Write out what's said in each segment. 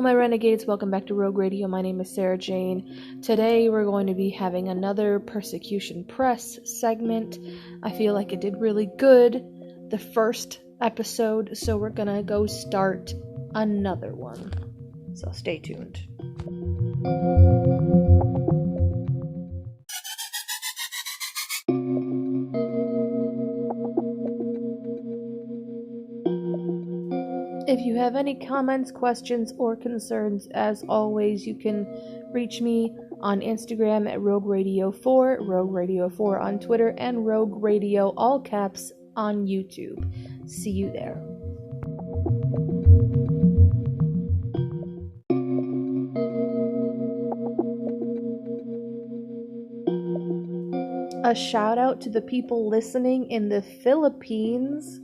my renegades, welcome back to Rogue Radio. My name is Sarah Jane. Today we're going to be having another Persecution Press segment. I feel like it did really good the first episode, so we're gonna go start another one. So stay tuned. If you have any comments, questions, or concerns, as always, you can reach me on Instagram at Rogue Radio 4, Rogue Radio 4 on Twitter, and Rogue Radio, all caps, on YouTube. See you there. A shout out to the people listening in the Philippines.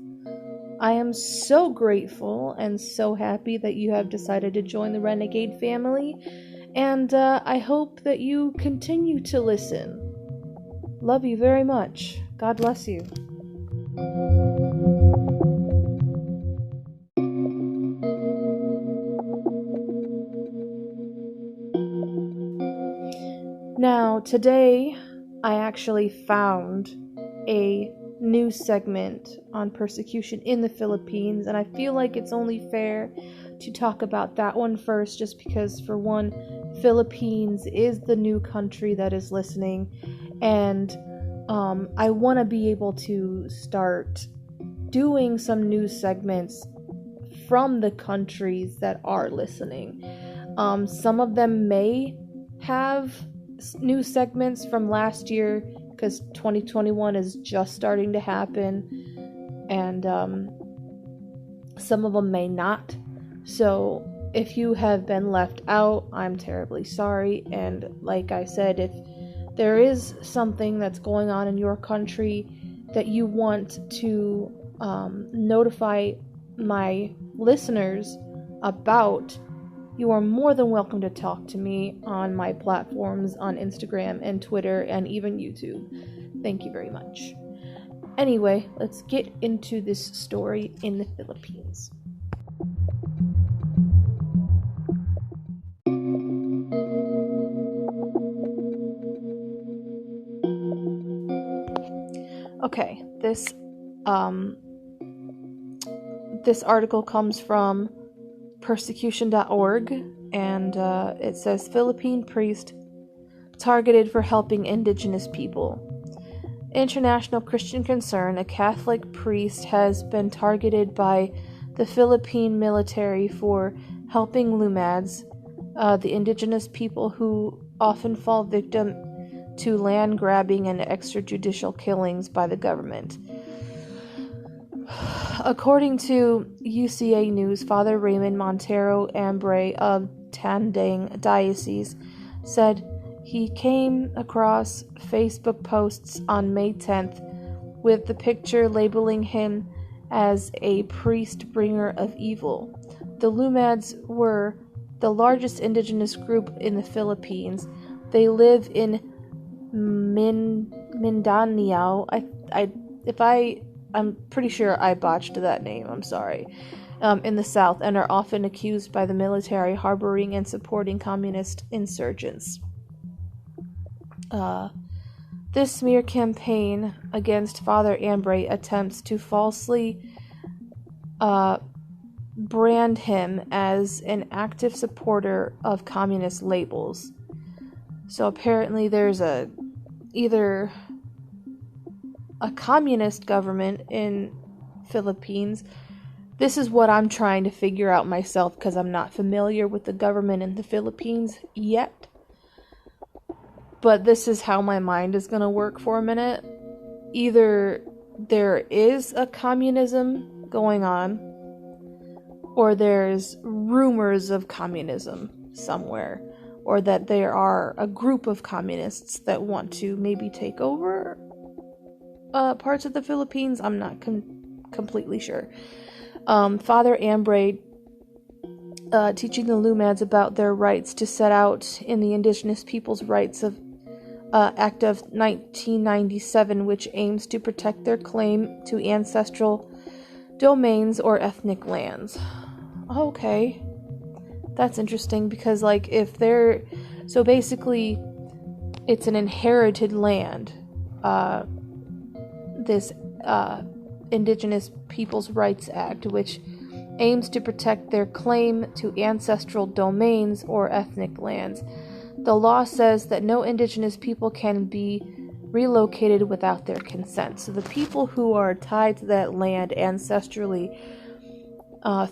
I am so grateful and so happy that you have decided to join the Renegade family, and I hope that you continue to listen. Love you very much. God bless you. Now, today, I actually found a new segment on persecution in the Philippines, and I feel like it's only fair to talk about that one first, just because, for one, Philippines is the new country that is listening, and I want to be able to start doing some news segments from the countries that are listening. Some of them may have news segments from last year, because 2021 is just starting to happen, and some of them may not. So if you have been left out, I'm terribly sorry. And like I said, if there is something that's going on in your country that you want to notify my listeners about, you are more than welcome to talk to me on my platforms on Instagram and Twitter and even YouTube. Thank you very much. Anyway, let's get into this story in the Philippines. Okay, this article comes from persecution.org, and it says Philippine priest targeted for helping indigenous people. International Christian Concern, a Catholic priest, has been targeted by the Philippine military for helping Lumads, the indigenous people who often fall victim to land grabbing and extrajudicial killings by the government. According to UCA News, Father Raymond Montero Ambre of Tandang Diocese said he came across Facebook posts on May 10th with the picture labeling him as a priest bringer of evil. The Lumads were the largest indigenous group in the Philippines. They live in Mindanao. I'm pretty sure I botched that name, I'm sorry, in the south, and are often accused by the military harboring and supporting communist insurgents. This smear campaign against Father Ambre attempts to falsely brand him as an active supporter of communist labels. So apparently there's either a communist government in Philippines. This is what I'm trying to figure out myself, because I'm not familiar with the government in the Philippines yet. But this is how my mind is going to work for a minute. Either there is a communism going on, or there's rumors of communism somewhere, or that there are a group of communists that want to maybe take over parts of the Philippines. I'm not completely sure. Father Ambre, teaching the Lumads about their rights to set out in the Indigenous Peoples' Rights Act of 1997, which aims to protect their claim to ancestral domains or ethnic lands. Okay. That's interesting because, like, if they're... So basically, it's an inherited land. This Indigenous Peoples' Rights Act, which aims to protect their claim to ancestral domains or ethnic lands. The law says that no Indigenous people can be relocated without their consent. So the people who are tied to that land ancestrally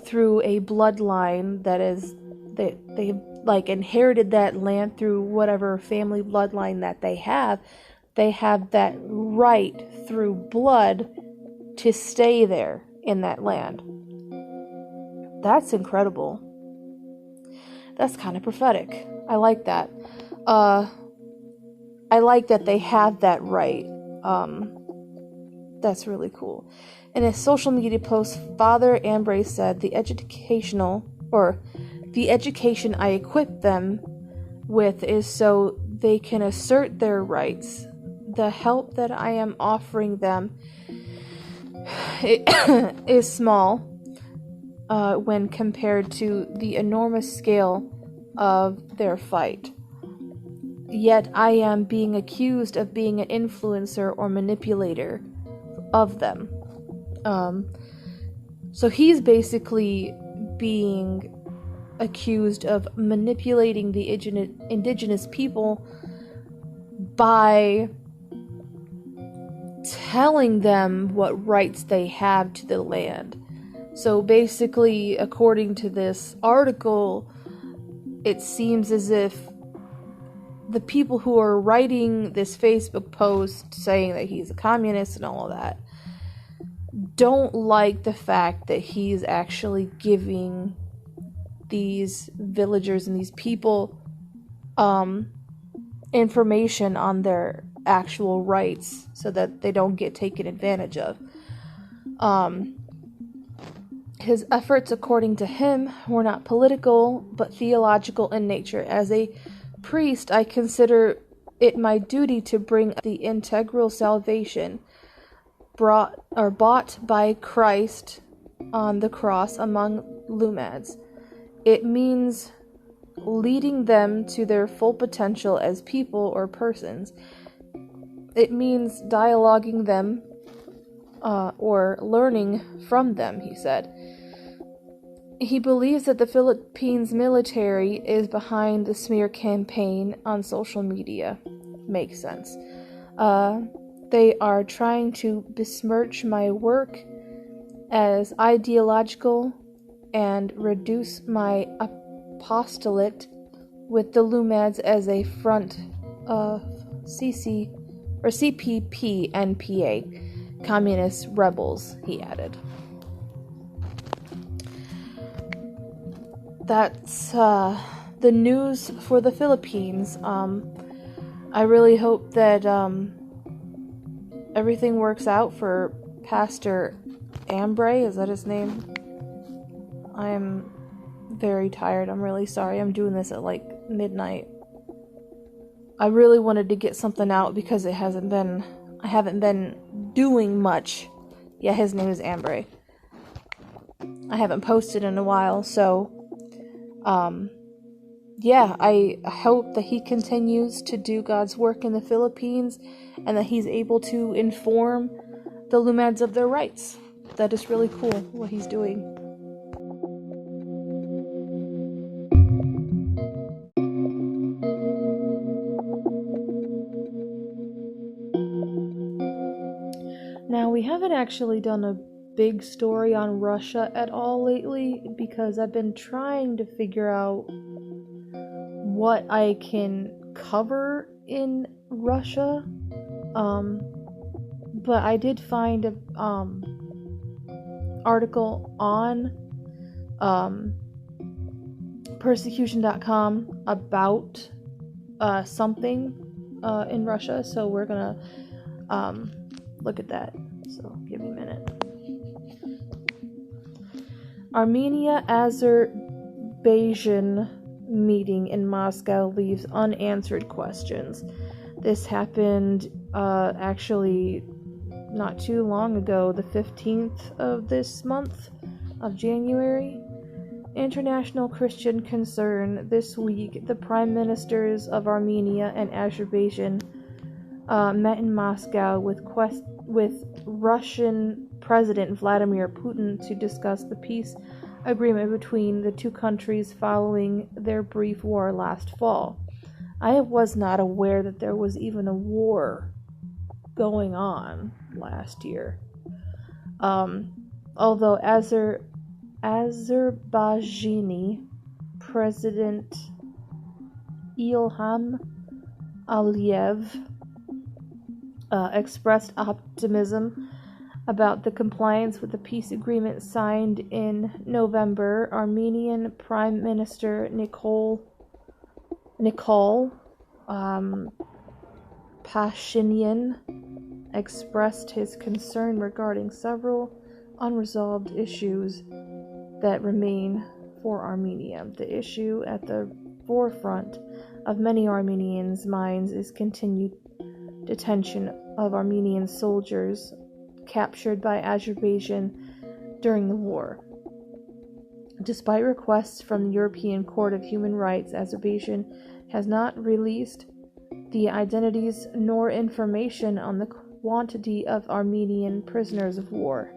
through a bloodline that is... They like inherited that land through whatever family bloodline that they have that right through blood to stay there in that land. That's incredible. That's kind of prophetic. I like that. I like that they have that right. That's really cool. In a social media post, Father Ambrose said, the education I equip them with is so they can assert their rights. The help that I am offering them is small when compared to the enormous scale of their fight. Yet I am being accused of being an influencer or manipulator of them. So he's basically being accused of manipulating the indigenous people by telling them what rights they have to the land. So basically, according to this article, it seems as if the people who are writing this Facebook post saying that he's a communist and all of that don't like the fact that he's actually giving these villagers and these people information on their actual rights so that they don't get taken advantage of. His efforts, according to him, were not political but theological in nature. As a priest, I consider it my duty to bring the integral salvation bought by Christ on the cross among Lumads. It means leading them to their full potential as people or persons. It means dialoguing them or learning from them, he said. He believes that the Philippines military is behind the smear campaign on social media. Makes sense. They are trying to besmirch my work as ideological and reduce my apostolate with the Lumads as a front of CPP NPA, communist rebels, he added. That's the news for the Philippines. I really hope that everything works out for Pastor Ambrose. Is that his name? I am very tired. I'm really sorry. I'm doing this at like midnight. I really wanted to get something out because I haven't been doing much. Yeah, his name is Ambrose. I haven't posted in a while, so yeah, I hope that he continues to do God's work in the Philippines and that he's able to inform the Lumads of their rights. That is really cool what he's doing. Now, we haven't actually done a big story on Russia at all lately because I've been trying to figure out what I can cover in Russia. But I did find a article on persecution.com about something in Russia, so we're gonna look at that. So give me a minute. Armenia Azerbaijan meeting in Moscow leaves unanswered questions. This happened actually not too long ago, the 15th of this month of January. international Christian concern. This week, the prime ministers of Armenia and Azerbaijan met in Moscow with Russian President Vladimir Putin to discuss the peace agreement between the two countries following their brief war last fall. I was not aware that there was even a war going on last year. Although Azerbaijani President Ilham Aliyev expressed optimism about the compliance with the peace agreement signed in November, Armenian Prime Minister Nikol Pashinyan expressed his concern regarding several unresolved issues that remain for Armenia. The issue at the forefront of many Armenians' minds is continued detention of Armenian soldiers captured by Azerbaijan during the war. Despite requests from the European Court of Human Rights, Azerbaijan has not released the identities nor information on the quantity of Armenian prisoners of war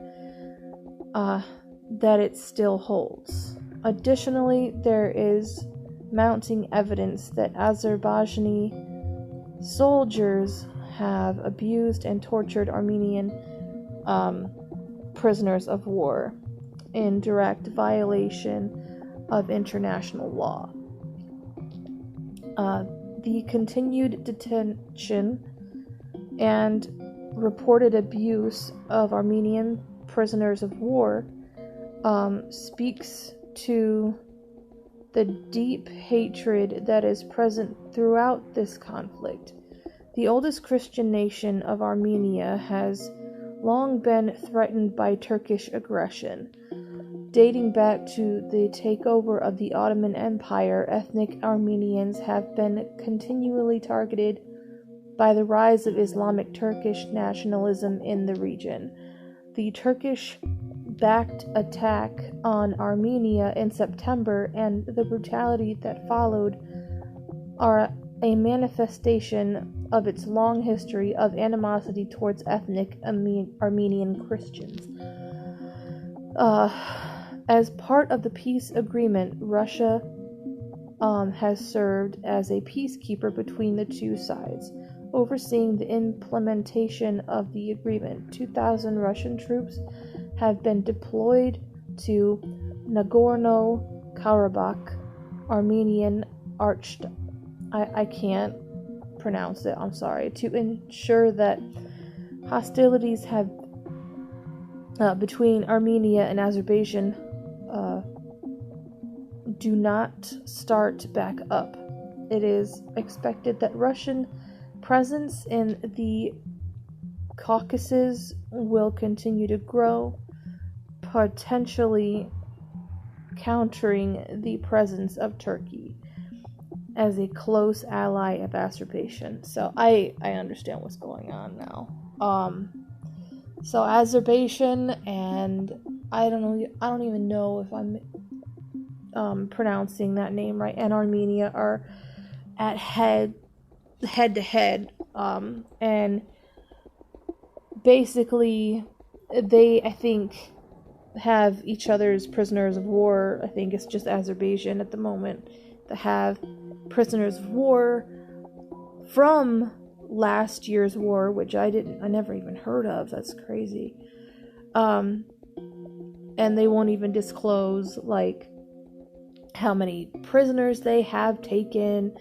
that it still holds. Additionally, there is mounting evidence that Azerbaijani soldiers have abused and tortured Armenian prisoners of war in direct violation of international law. The continued detention and reported abuse of Armenian prisoners of war speaks to the deep hatred that is present throughout this conflict. The oldest Christian nation of Armenia has long been threatened by Turkish aggression. Dating back to the takeover of the Ottoman Empire, ethnic Armenians have been continually targeted by the rise of Islamic Turkish nationalism in the region. The Turkish-backed attack on Armenia in September and the brutality that followed are a manifestation of its long history of animosity towards ethnic Armenian Christians. As part of the peace agreement, Russia has served as a peacekeeper between the two sides, overseeing the implementation of the agreement. 2,000 Russian troops have been deployed to Nagorno-Karabakh, Armenian I can't pronounce it, I'm sorry, to ensure that hostilities have between Armenia and Azerbaijan do not start back up. It is expected that Russian presence in the Caucasus will continue to grow, potentially countering the presence of Turkey as a close ally of Azerbaijan. So I understand what's going on now. So Azerbaijan and I don't even know if I'm pronouncing that name right, and Armenia are at head to head, and basically they, I think, have each other's prisoners of war. I think it's just Azerbaijan at the moment that have prisoners of war from last year's war, which I never even heard of. That's crazy. And they won't even disclose like how many prisoners they have taken.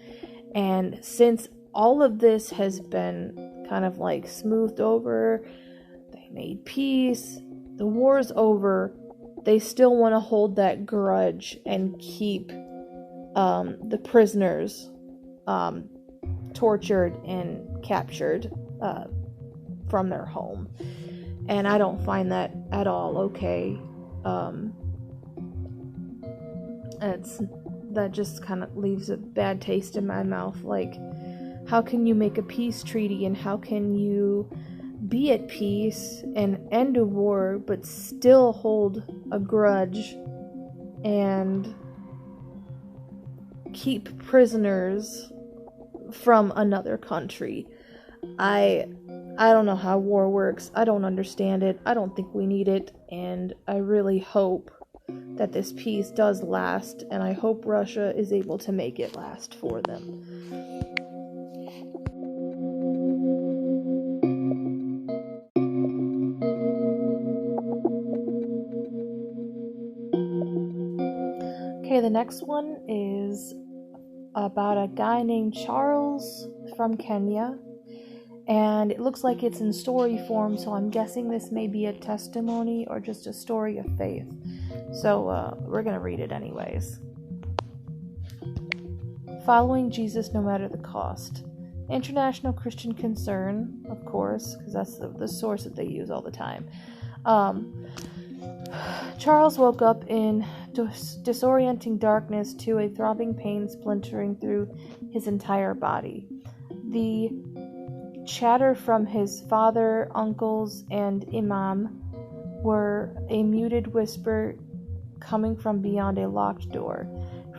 And since all of this has been kind of like smoothed over, they made peace, the war's over, they still want to hold that grudge and keep the prisoners tortured and captured from their home. And I don't find that at all okay. That just kind of leaves a bad taste in my mouth. Like, how can you make a peace treaty and how can you be at peace and end a war but still hold a grudge and keep prisoners from another country. I don't know how war works. I don't understand it. I don't think we need it, and I really hope that this peace does last, and I hope Russia is able to make it last for them. Okay, the next one is about a guy named Charles from Kenya, and it looks like it's in story form, so I'm guessing this may be a testimony or just a story of faith. So we're going to read it anyways. Following Jesus no matter the cost. International Christian Concern, of course, because that's the source that they use all the time. Charles woke up in disorienting darkness to a throbbing pain splintering through his entire body. The chatter from his father, uncles, and imam were a muted whisper coming from beyond a locked door.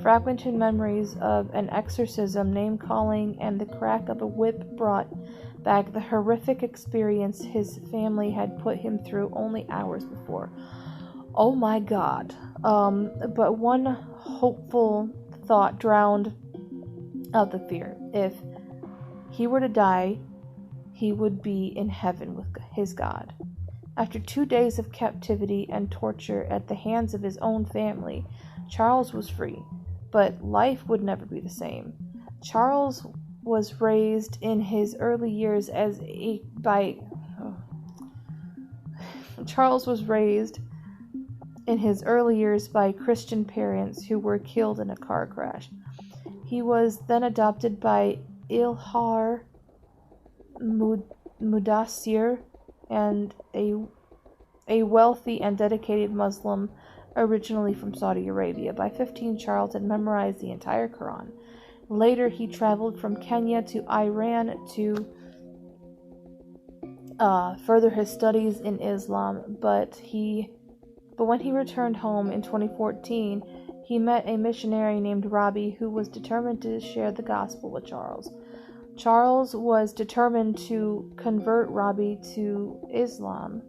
Fragmented memories of an exorcism, name-calling, and the crack of a whip brought back the horrific experience his family had put him through only hours before. Oh my God. But one hopeful thought drowned out the fear. If he were to die, he would be in heaven with his God. After 2 days of captivity and torture at the hands of his own family, Charles was free, but life would never be the same. Charles was raised in his early years by Christian parents who were killed in a car crash. He was then adopted by Ilhar Mudassir, and a wealthy and dedicated Muslim originally from Saudi Arabia. By 15, Charles had memorized the entire Quran. Later, he traveled from Kenya to Iran to further his studies in Islam, but when he returned home in 2014, he met a missionary named Robbie who was determined to share the gospel with Charles. Charles was determined to convert Robbie to Islam,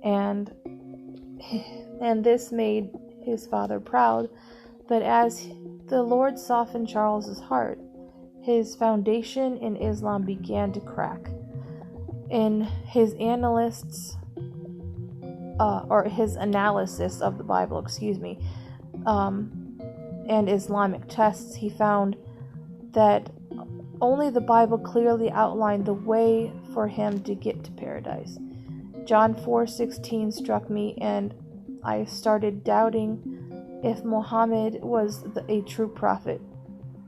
and this made his father proud. But as the Lord softened Charles's heart, his foundation in Islam began to crack. In his analysis of the Bible, and Islamic texts, he found that only the Bible clearly outlined the way for him to get to paradise. John 4:16 struck me, and I started doubting if Muhammad was a true prophet.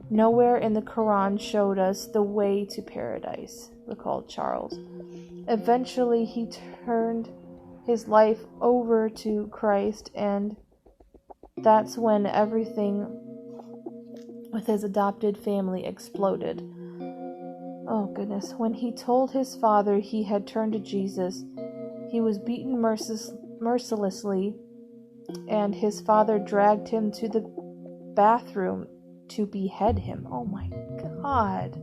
Nowhere in the Quran showed us the way to paradise, recalled Charles. Eventually, he turned his life over to Christ, and that's when everything with his adopted family exploded. Oh goodness. When he told his father he had turned to Jesus, he was beaten mercilessly, and his father dragged him to the bathroom to behead him. Oh my God.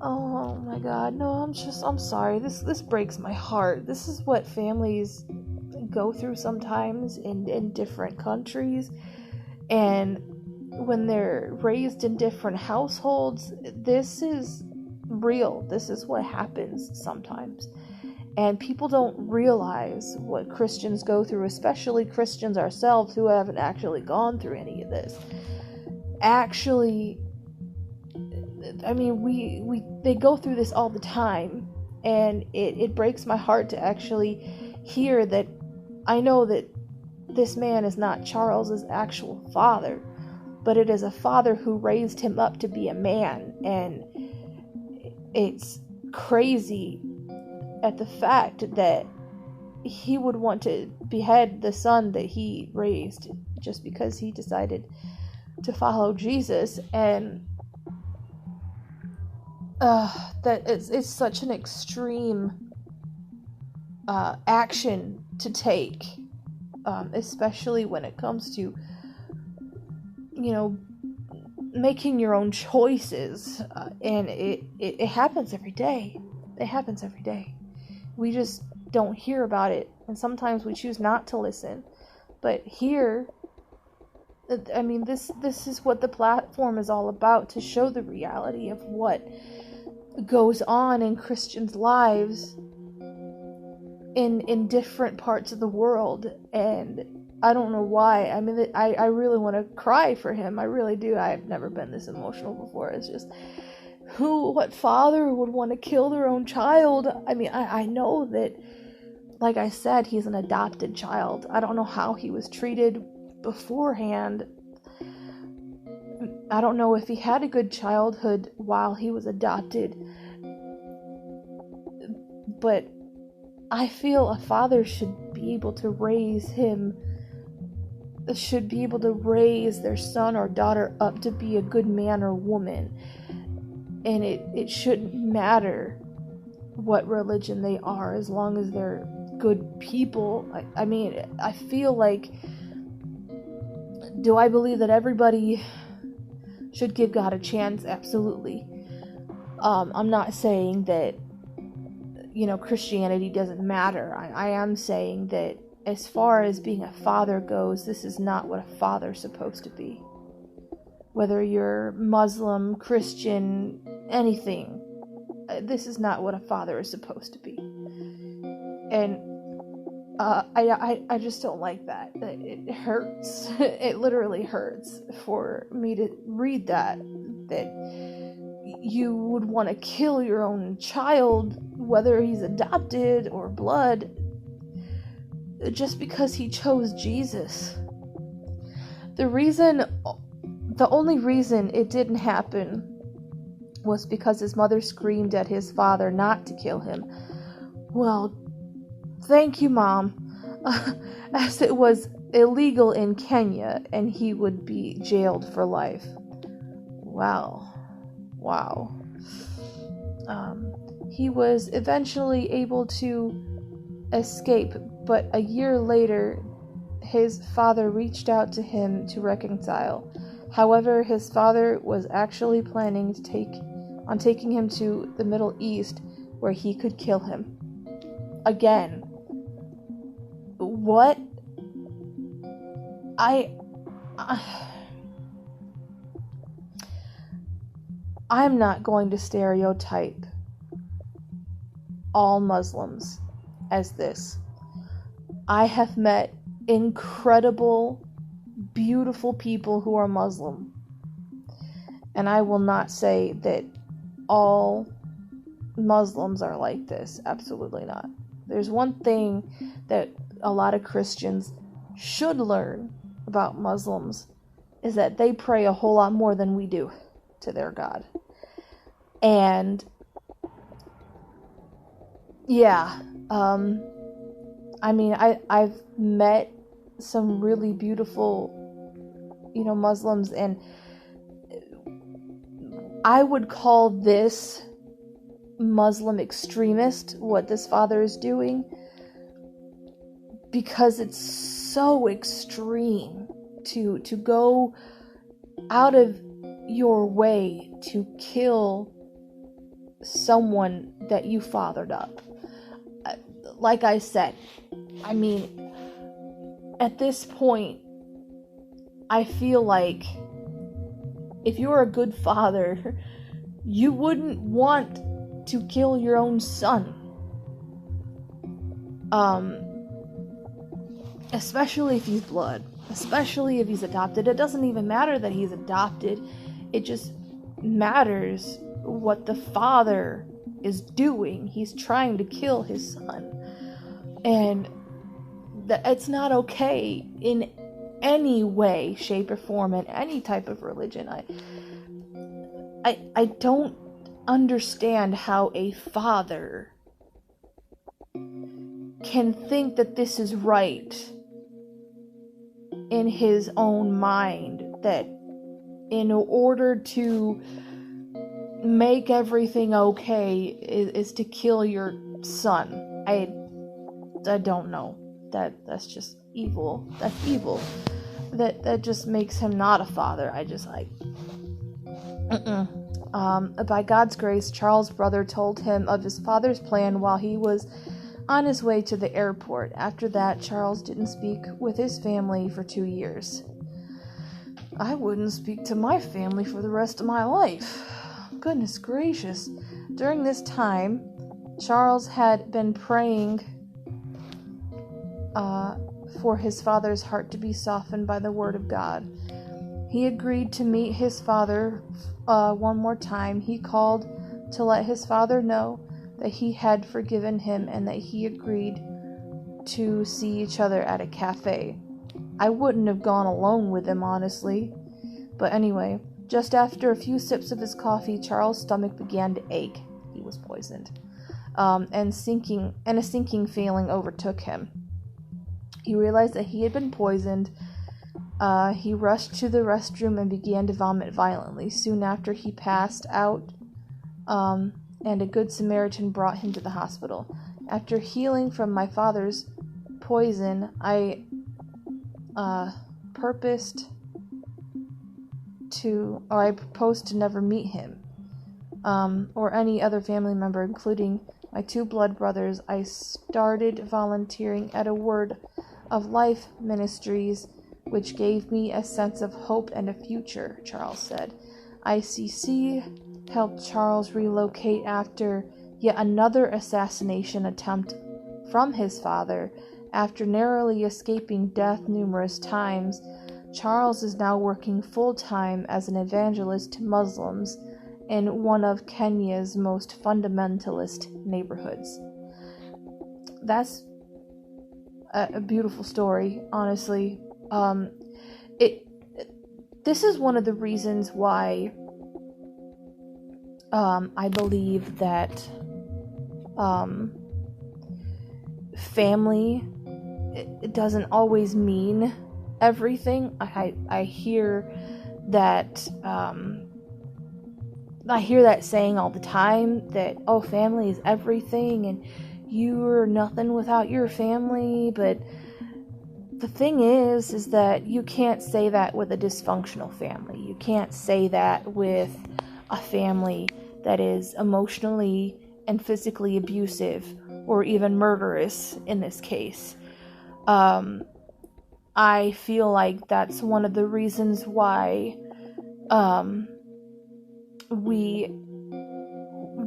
Oh my God. No, I'm sorry. This breaks my heart. This is what families go through sometimes in different countries, and when they're raised in different households, this is real. This is what happens sometimes. And people don't realize what Christians go through, especially Christians ourselves who haven't actually gone through any of this. Actually, I mean, they go through this all the time, and it breaks my heart to actually hear that. I know that this man is not Charles's actual father, but it is a father who raised him up to be a man, and it's crazy at the fact that he would want to behead the son that he raised just because he decided to follow Jesus, and that it's such an extreme action to take, especially when it comes to, making your own choices. And it happens every day. It happens every day. We just don't hear about it, and sometimes we choose not to listen. But here, I mean, this is what the platform is all about, to show the reality of what goes on in Christians' lives in different parts of the world. And I don't know why. I mean, I really want to cry for him. I really do. I've never been this emotional before. It's just, what father would want to kill their own child? I mean, I know that, like I said, he's an adopted child. I don't know how he was treated beforehand. I don't know if he had a good childhood while he was adopted. But I feel a father should be able to raise their son or daughter up to be a good man or woman. And it shouldn't matter what religion they are, as long as they're good people. I mean, I feel like, do I believe that everybody should give God a chance? Absolutely. I'm not saying that, Christianity doesn't matter. I am saying that as far as being a father goes, this is not what a father's supposed to be. Whether you're Muslim, Christian, anything, this is not what a father is supposed to be. And I just don't like that. It hurts. It literally hurts for me to read that you would want to kill your own child, whether he's adopted or blood, just because he chose Jesus. The only reason it didn't happen was because his mother screamed at his father not to kill him. Well, thank you, Mom. As it was illegal in Kenya, and he would be jailed for life. Wow. He was eventually able to escape, but a year later, his father reached out to him to reconcile. However, his father was actually planning on taking him to the Middle East, where he could kill him. Again. What? I'm not going to stereotype all Muslims as this. I have met incredible, beautiful people who are Muslim. And I will not say that all Muslims are like this. Absolutely not. There's one thing that a lot of Christians should learn about Muslims, is that they pray a whole lot more than we do to their God. And yeah, I mean, I've met some really beautiful, Muslims, and I would call this Muslim extremist, what this father is doing, because it's so extreme to go out of your way to kill someone that you fathered up. Like I said, I mean, at this point, I feel like if you're a good father, you wouldn't want to kill your own son. Especially if he's blood. Especially if he's adopted. It doesn't even matter that he's adopted. It just matters what the father is doing. He's trying to kill his son. And it's not okay in any way, shape, or form, in any type of religion. I don't understand how a father can think that this is right in his own mind, that in order to make everything okay is to kill your son. I don't know. that's just evil. That's evil. That just makes him not a father. I just like, by God's grace, Charles' brother told him of his father's plan while he was on his way to the airport. After that, Charles didn't speak with his family for 2 years. I wouldn't speak to my family for the rest of my life. Goodness gracious. During this time, Charles had been praying for his father's heart to be softened by the word of God. He agreed to meet his father one more time. He called to let his father know that he had forgiven him and that he agreed to see each other at a cafe. I wouldn't have gone alone with him, honestly. But anyway, just after a few sips of his coffee, Charles' stomach began to ache. He was poisoned. And a sinking feeling overtook him. He realized that he had been poisoned. He rushed to the restroom and began to vomit violently. Soon after, he passed out, and a good Samaritan brought him to the hospital. After healing from my father's poison, I proposed to never meet him, or any other family member, including my 2 blood brothers. I started volunteering at a Word of Life Ministries, which gave me a sense of hope and a future, Charles said. ICC helped Charles relocate after yet another assassination attempt from his father. After narrowly escaping death numerous times, Charles is now working full-time as an evangelist to Muslims in one of Kenya's most fundamentalist neighborhoods. That's a beautiful story, honestly. This is one of the reasons why I believe that family, it doesn't always mean everything. I hear that saying all the time, that family is everything and you're nothing without your family. But the thing is that you can't say that with a dysfunctional family. You can't say that with a family that is emotionally and physically abusive or even murderous in this case. I feel like that's one of the reasons why we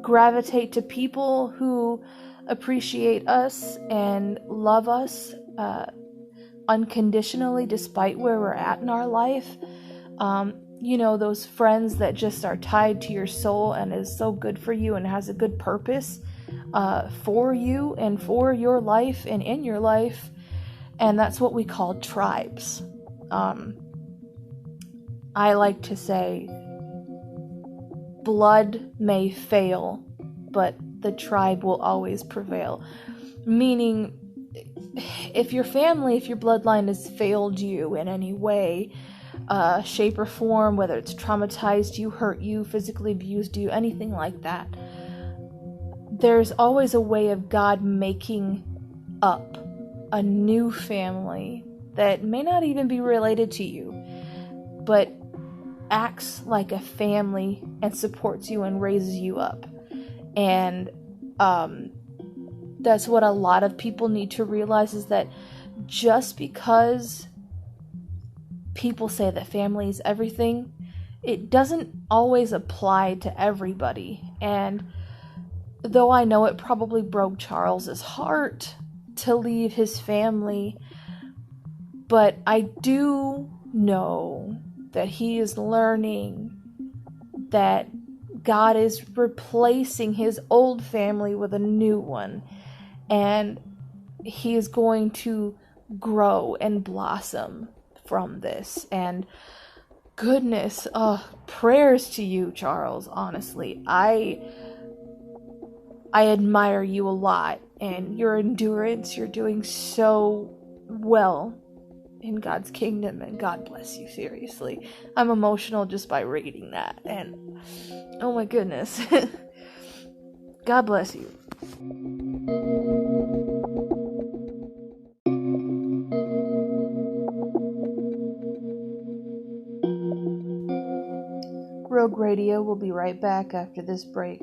gravitate to people who appreciate us and love us unconditionally despite where we're at in our life. Those friends that just are tied to your soul and is so good for you and has a good purpose for you and for your life and in your life. And that's what we call tribes. I like to say, blood may fail, but the tribe will always prevail. Meaning, if your bloodline has failed you in any way, shape or form, whether it's traumatized you, hurt you, physically abused you, anything like that, there's always a way of God making up a new family that may not even be related to you, but acts like a family and supports you and raises you up. And that's what a lot of people need to realize, is that just because people say that family is everything, it doesn't always apply to everybody. And though I know it probably broke Charles's heart to leave his family, but I do know that he is learning that God is replacing his old family with a new one, and he is going to grow and blossom from this. And goodness, prayers to you, Charles. Honestly, I admire you a lot, and your endurance. You're doing so well in God's kingdom, and God bless you, seriously. I'm emotional just by reading that, and oh my goodness. God bless you. Rogue Radio will be right back after this break.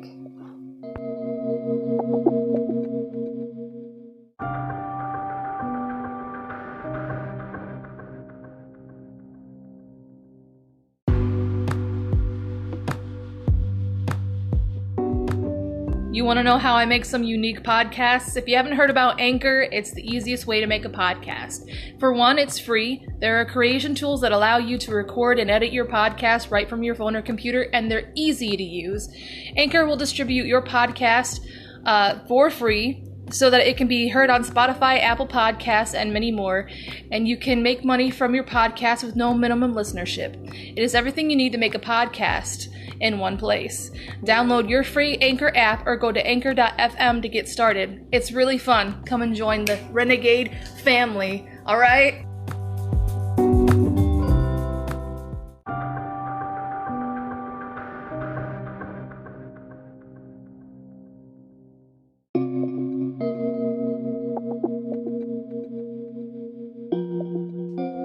You want to know how I make some unique podcasts? If you haven't heard about Anchor, it's the easiest way to make a podcast. For one, it's free. There are creation tools that allow you to record and edit your podcast right from your phone or computer, and they're easy to use. Anchor will distribute your podcast for free so that it can be heard on Spotify, Apple Podcasts, and many more. And you can make money from your podcast with no minimum listenership. It is everything you need to make a podcast in one place. Download your free Anchor app or go to anchor.fm to get started. It's really fun. Come and join the Renegade family, all right?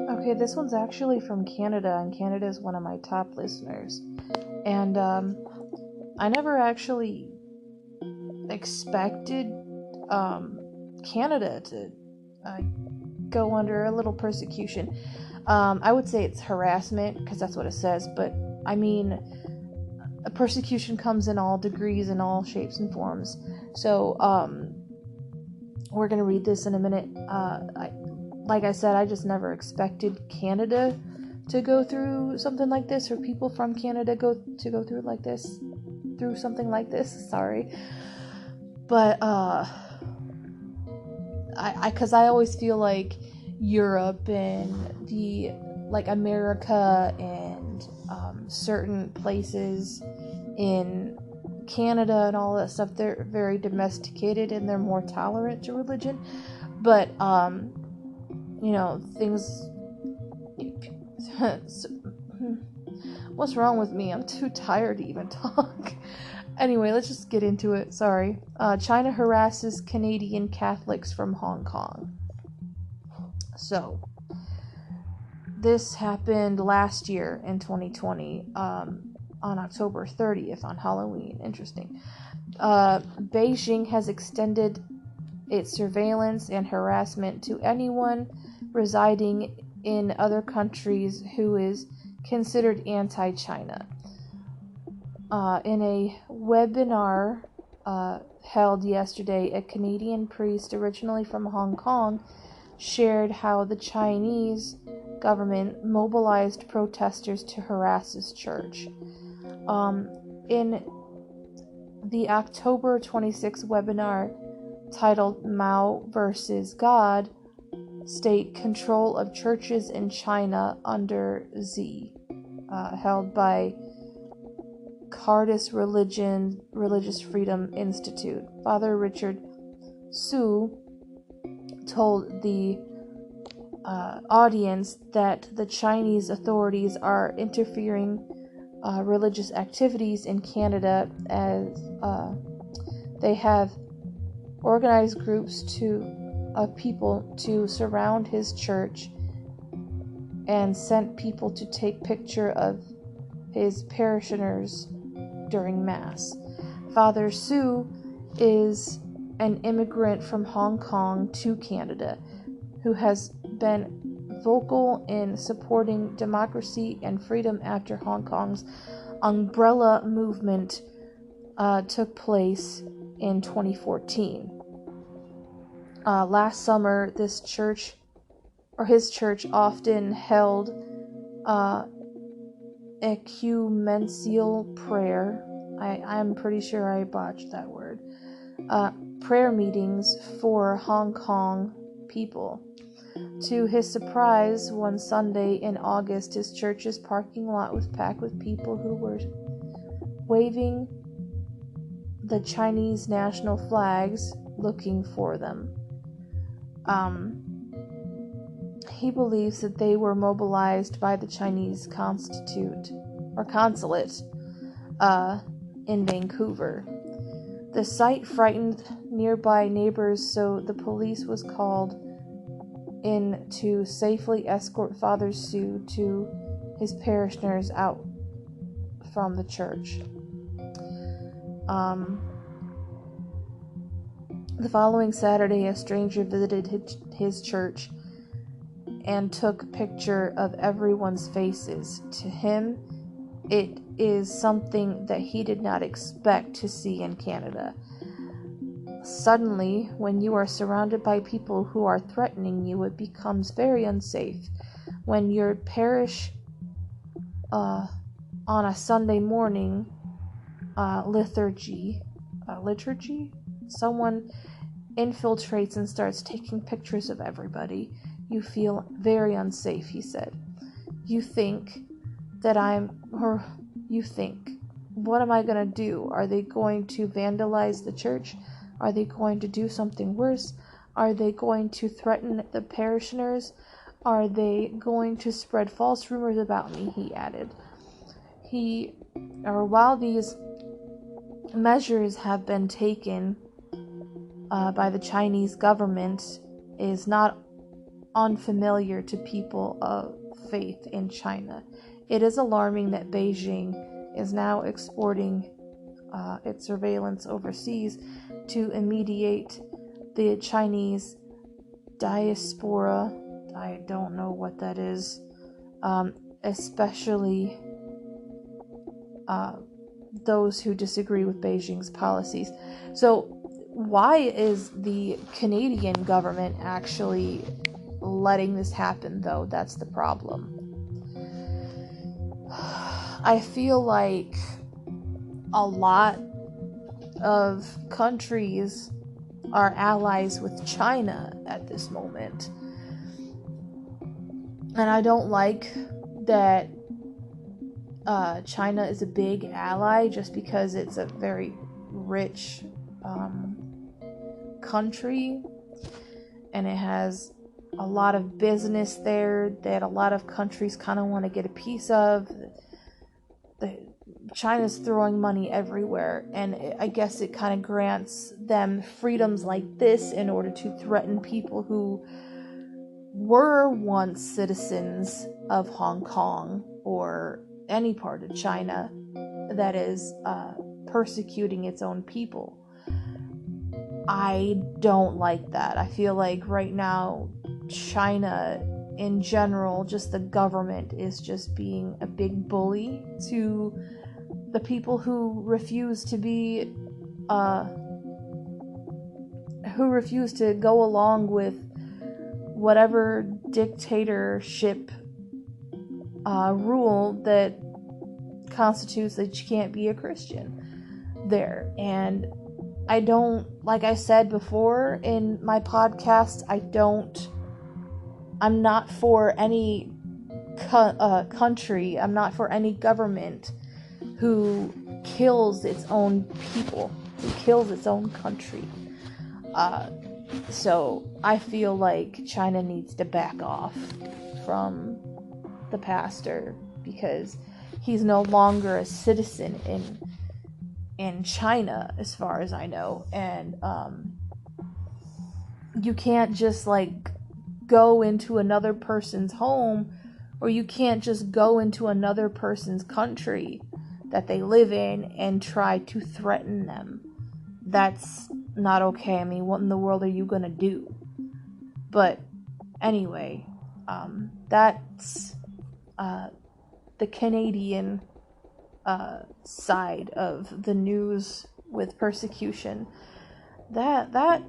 Okay, this one's actually from Canada, and Canada is one of my top listeners. And I never actually expected Canada to go under a little persecution. I would say it's harassment, because that's what it says, but I mean, a persecution comes in all degrees and all shapes and forms. So we're going to read this in a minute. Like I said, I just never expected Canada to go through something like this, or people from Canada go through something like this. Sorry, but because I always feel like Europe and America and certain places in Canada and all that stuff, they're very domesticated and they're more tolerant to religion. But things. What's wrong with me? I'm too tired to even talk. Anyway, let's just get into it. Sorry. China harasses Canadian Catholics from Hong Kong. So, this happened last year in 2020, on October 30th, on Halloween. Interesting. Beijing has extended its surveillance and harassment to anyone residing in other countries who is considered anti-China. In a webinar held yesterday, a Canadian priest originally from Hong Kong shared how the Chinese government mobilized protesters to harass his church. In the October 26 webinar titled Mao versus God, State Control of Churches in China under Z, held by Cardis Religious Freedom Institute. Father Richard Su told the audience that the Chinese authorities are interfering religious activities in Canada, as they have organized groups of people to surround his church and sent people to take picture of his parishioners during Mass. Father Su is an immigrant from Hong Kong to Canada who has been vocal in supporting democracy and freedom after Hong Kong's umbrella movement took place in 2014. Last summer, his church often held ecumenical prayer. I'm pretty sure I botched that word. Prayer meetings for Hong Kong people. To his surprise, one Sunday in August, his church's parking lot was packed with people who were waving the Chinese national flags, looking for them. He believes that they were mobilized by the Chinese consulate in Vancouver. The sight frightened nearby neighbors, so the police was called in to safely escort Father Su to his parishioners out from the church. The following Saturday, a stranger visited his church and took a picture of everyone's faces. To him, it is something that he did not expect to see in Canada. Suddenly, when you are surrounded by people who are threatening you, it becomes very unsafe. When your parish, on a Sunday morning liturgy, someone infiltrates and starts taking pictures of everybody, you feel very unsafe, he said. You think, what am I going to do? Are they going to vandalize the church? Are they going to do something worse? Are they going to threaten the parishioners? Are they going to spread false rumors about me? He added. While these measures have been taken by the Chinese government, is not unfamiliar to people of faith in China. It is alarming that Beijing is now exporting its surveillance overseas to mediate the Chinese diaspora. I don't know what that is, especially those who disagree with Beijing's policies. So why is the Canadian government actually letting this happen, though? That's the problem. I feel like a lot of countries are allies with China at this moment. And I don't like that China is a big ally just because it's a very rich country, and it has a lot of business there that a lot of countries kind of want to get a piece of. China's throwing money everywhere, and I guess it kind of grants them freedoms like this in order to threaten people who were once citizens of Hong Kong or any part of China that is persecuting its own people. I don't like that. I feel like right now China in general, just the government, is just being a big bully to the people who refuse to go along with whatever dictatorship rule that constitutes that you can't be a Christian there. And I don't, like I said before in my podcast, I'm not for any country, I'm not for any government who kills its own people, who kills its own country. So I feel like China needs to back off from the pastor because he's no longer a citizen in China, as far as I know, and you can't just go into another person's home, or you can't just go into another person's country that they live in and try to threaten them. That's not okay. I mean, what in the world are you gonna do? But anyway, that's the Canadian side of the news with persecution. That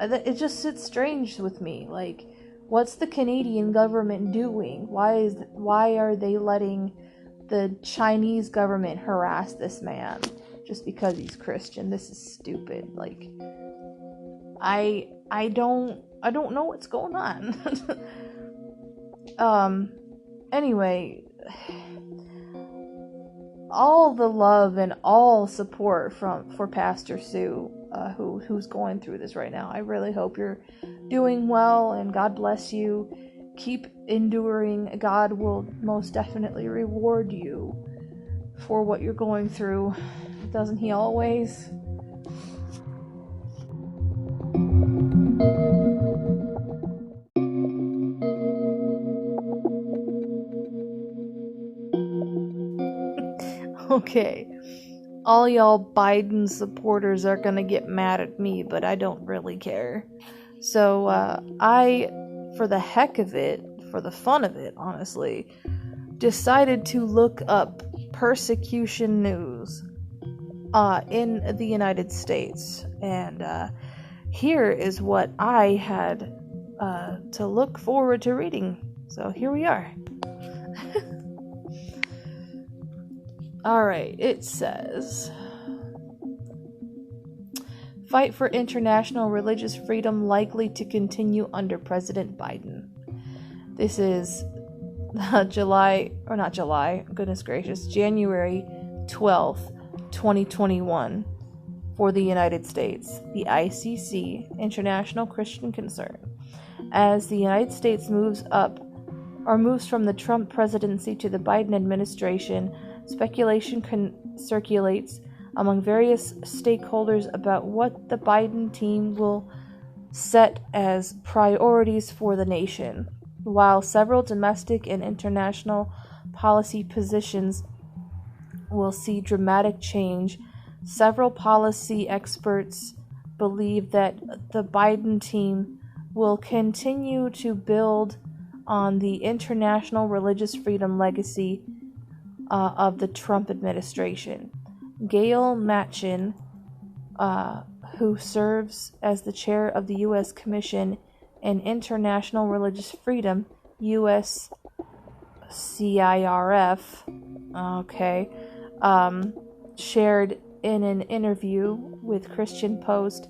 it just sits strange with me. Like, what's the Canadian government doing? Why are they letting the Chinese government harass this man just because he's Christian? This is stupid. Like, I don't know what's going on. Anyway, all the love and all support for Pastor Sue, who's going through this right now. I really hope you're doing well, and God bless you. Keep enduring. God will most definitely reward you for what you're going through. Doesn't he always? Okay. All y'all Biden supporters are gonna get mad at me, but I don't really care. So, I, for the heck of it, for the fun of it, honestly, decided to look up persecution news in the United States. And here is what I had to look forward to reading. So here we are. Alright, it says, fight for international religious freedom likely to continue under President Biden. This is January 12th, 2021 for the United States, the ICC, International Christian Concern. As the United States moves from the Trump presidency to the Biden administration, speculation circulates among various stakeholders about what the Biden team will set as priorities for the nation. While several domestic and international policy positions will see dramatic change, several policy experts believe that the Biden team will continue to build on the international religious freedom legacy of the Trump administration. Gail Machin, who serves as the chair of the U.S. Commission on International Religious Freedom, USCIRF, shared in an interview with Christian Post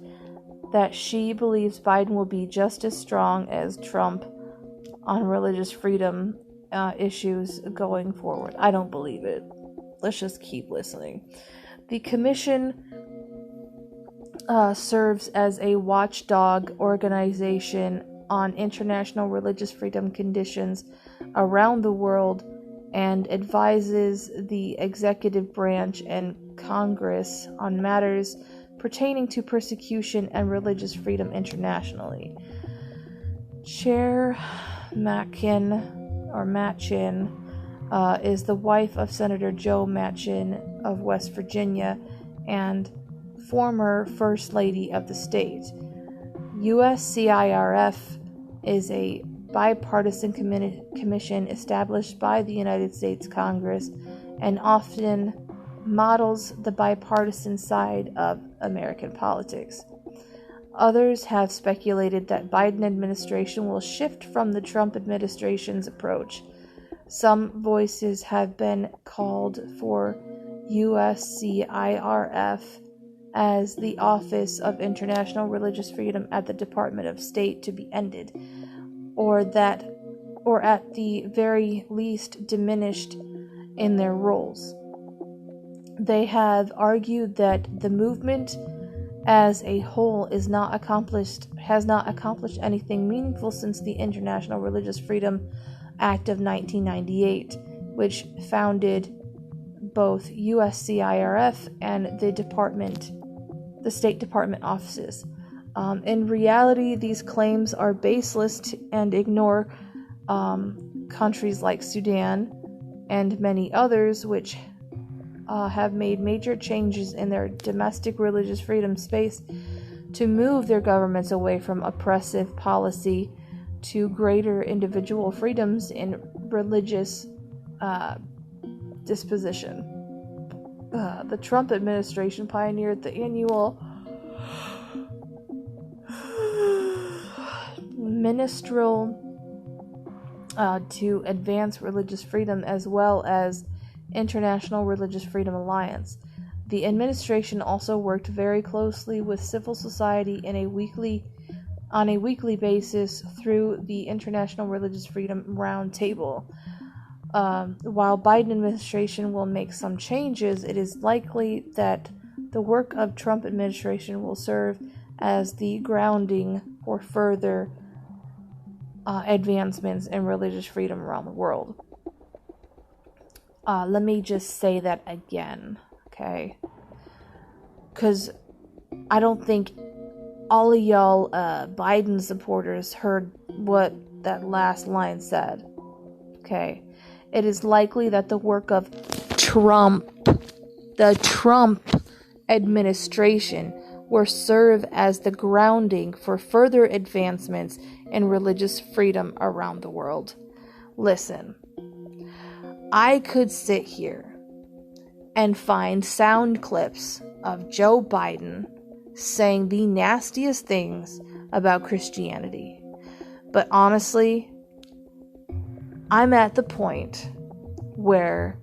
that she believes Biden will be just as strong as Trump on religious freedom issues going forward. I don't believe it. Let's just keep listening. The commission serves as a watchdog organization on international religious freedom conditions around the world and advises the executive branch and Congress on matters pertaining to persecution and religious freedom internationally. Chair Machin is the wife of Senator Joe Manchin of West Virginia and former First Lady of the state. USCIRF is a bipartisan commission established by the United States Congress and often models the bipartisan side of American politics. Others have speculated that Biden administration will shift from the Trump administration's approach. Some voices have been called for USCIRF as the Office of International Religious Freedom at the Department of State to be ended, or at the very least diminished in their roles. They have argued that the movement as a whole has not accomplished anything meaningful since the International Religious Freedom Act of 1998, which founded both USCIRF and the State Department offices. In reality, these claims are baseless and ignore countries like Sudan and many others which have made major changes in their domestic religious freedom space to move their governments away from oppressive policy to greater individual freedoms in religious disposition. The Trump administration pioneered the annual minstrel to advance religious freedom as well as International Religious Freedom Alliance. The administration also worked very closely with civil society on a weekly basis through the International Religious Freedom Roundtable. While Biden administration will make some changes, it is likely that the work of Trump administration will serve as the grounding for further advancements in religious freedom around the world. Let me just say that again, okay? Because I don't think all of y'all Biden supporters heard what that last line said, okay? It is likely that the work of the Trump administration will serve as the grounding for further advancements in religious freedom around the world. Listen, I could sit here and find sound clips of Joe Biden saying the nastiest things about Christianity. But honestly, I'm at the point where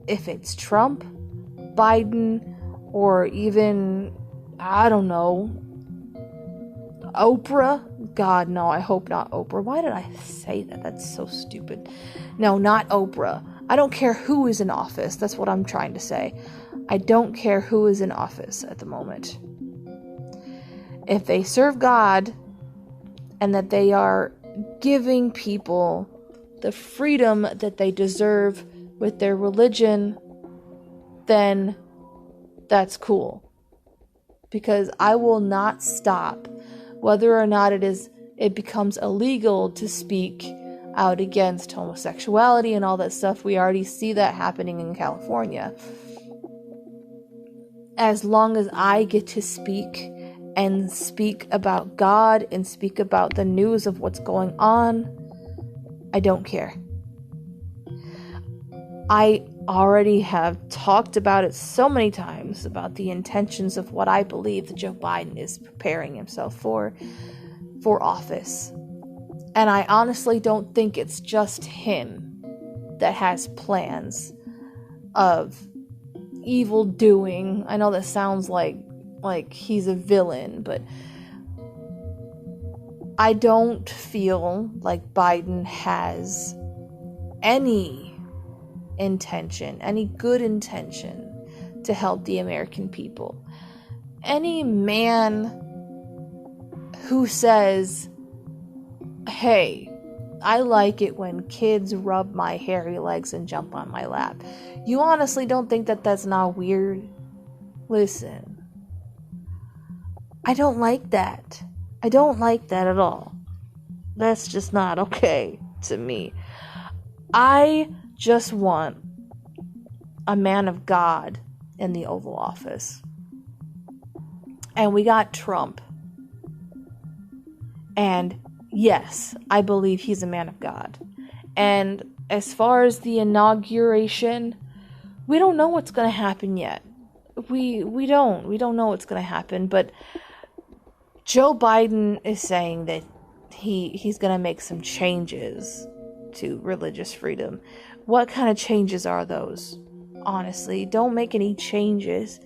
if it's Trump, Biden, or even, I don't know, Oprah. God, no, I hope not Oprah. Why did I say that? That's so stupid. No, not Oprah. I don't care who is in office. That's what I'm trying to say. I don't care who is in office at the moment. If they serve God and that they are giving people the freedom that they deserve with their religion, then that's cool. Because I will not stop whether or not it becomes illegal to speak out against homosexuality and all that stuff. We already see that happening in California. As long as I get to speak and speak about God and speak about the news of what's going on, I don't care. I already have talked about it so many times about the intentions of what I believe that Joe Biden is preparing himself for office. And I honestly don't think it's just him that has plans of evil doing. I know that sounds like he's a villain, but I don't feel like Biden has any good intention to help the American people. Any man who says, hey, I like it when kids rub my hairy legs and jump on my lap, you honestly don't think that that's not weird? Listen, I don't like that. I don't like that at all. That's just not okay to me. I just want a man of God in the Oval Office. And we got Trump. And yes, I believe he's a man of God. And as far as the inauguration, we don't know what's going to happen yet. We don't know what's going to happen, but Joe Biden is saying that he's going to make some changes to religious freedom. What kind of changes are those? Honestly, don't make any changes.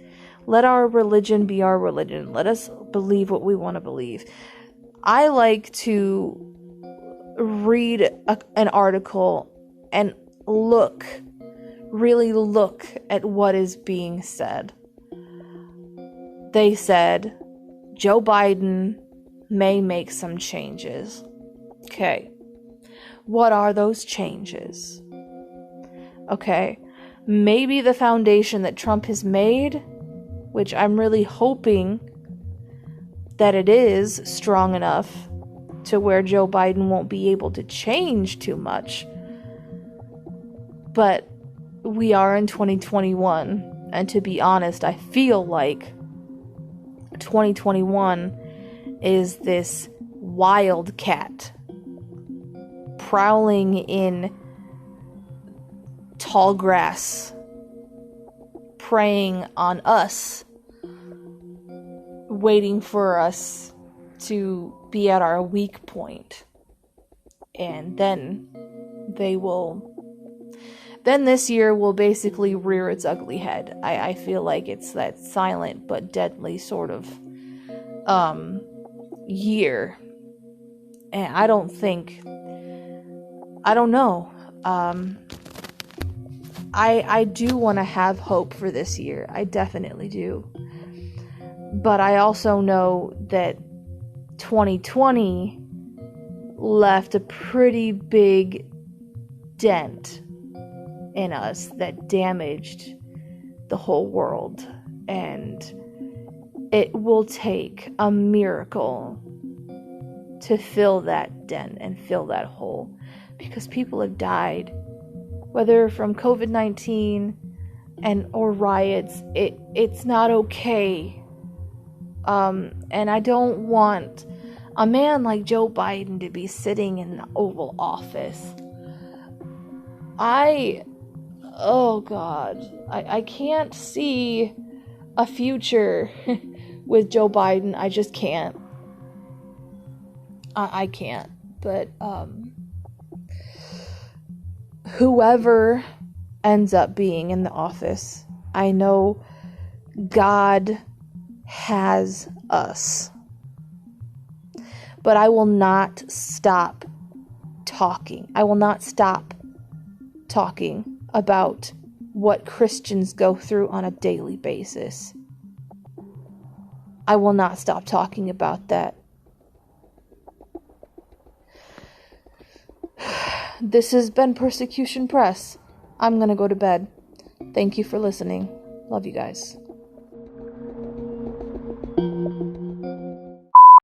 Let our religion be our religion. Let us believe what we want to believe. I like to read an article and really look at what is being said. They said Joe Biden may make some changes. Okay. What are those changes? Okay. Maybe the foundation that Trump has made, which I'm really hoping that it is strong enough to where Joe Biden won't be able to change too much. But we are in 2021, and to be honest, I feel like 2021 is this wildcat prowling in tall grass, preying on us, waiting for us to be at our weak point. And then this year will basically rear its ugly head. I feel like it's that silent but deadly sort of year. And I don't know. I do want to have hope for this year. I definitely do. But I also know that 2020 left a pretty big dent in us that damaged the whole world. And it will take a miracle to fill that dent and fill that hole. Because people have died. Whether from COVID-19 or riots. It's not okay. And I don't want a man like Joe Biden to be sitting in the Oval Office. Oh God, I can't see a future with Joe Biden. I just can't. I can't. But whoever ends up being in the office, I know God has us. But I will not stop talking. I will not stop talking about what Christians go through on a daily basis. I will not stop talking about that. This has been Persecution Press. I'm gonna go to bed. Thank you for listening. Love you guys.